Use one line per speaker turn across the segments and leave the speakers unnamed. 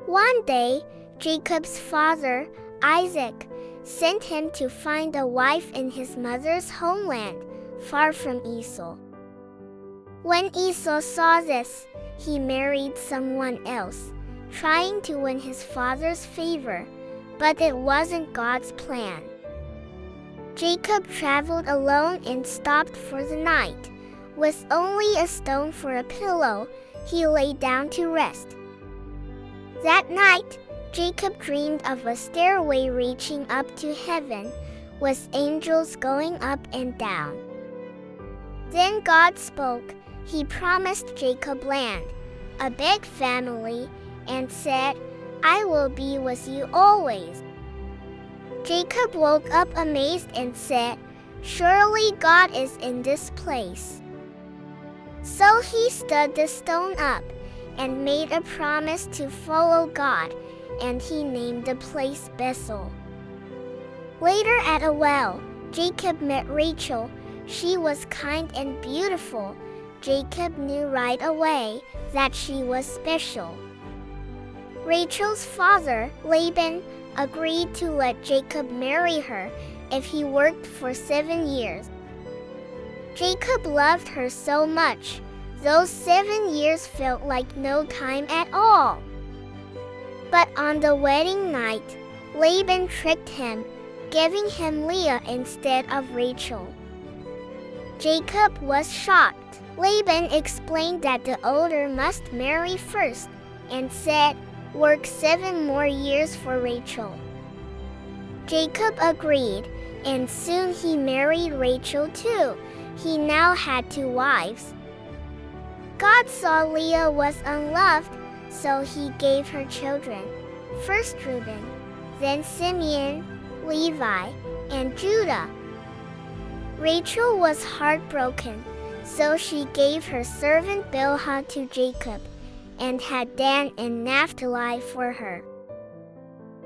One day, Jacob's father, Isaac, sent him to find a wife in his mother's homeland, far from Esau. When Esau saw this, he married someone else, trying to win his father's favor, but it wasn't God's plan. Jacob traveled alone and stopped for the night. With only a stone for a pillow, he lay down to rest. That night, Jacob dreamed of a stairway reaching up to heaven, with angels going up and down. Then God spoke. He promised Jacob land, a big family, and said, "I will be with you always." Jacob woke up amazed and said, "Surely God is in this place." So he stood the stone up and made a promise to follow God, and he named the place Bethel. Later at a well, Jacob met Rachel. She was kind and beautiful. Jacob knew right away that she was special. Rachel's father, Laban, agreed to let Jacob marry her if he worked for 7 years. Jacob loved her so much, those 7 years felt like no time at all. But on the wedding night, Laban tricked him, giving him Leah instead of Rachel. Jacob was shocked. Laban explained that the older must marry first, and said, "Work 7 more years for Rachel." Jacob agreed, and soon he married Rachel too. He now had 2 wives. God saw Leah was unloved, so he gave her children, first Reuben, then Simeon, Levi, and Judah. Rachel was heartbroken, so she gave her servant Bilhah to Jacob, and had Dan and Naphtali for her.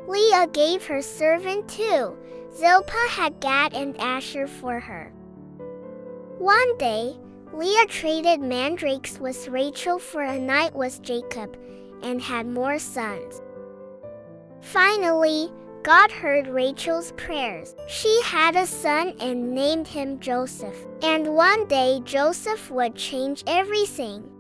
Leah gave her servant too. Zilpah had Gad and Asher for her. One day, Leah traded mandrakes with Rachel for a night with Jacob, and had more sons. Finally, God heard Rachel's prayers. She had a son and named him Joseph. And one day Joseph would change everything.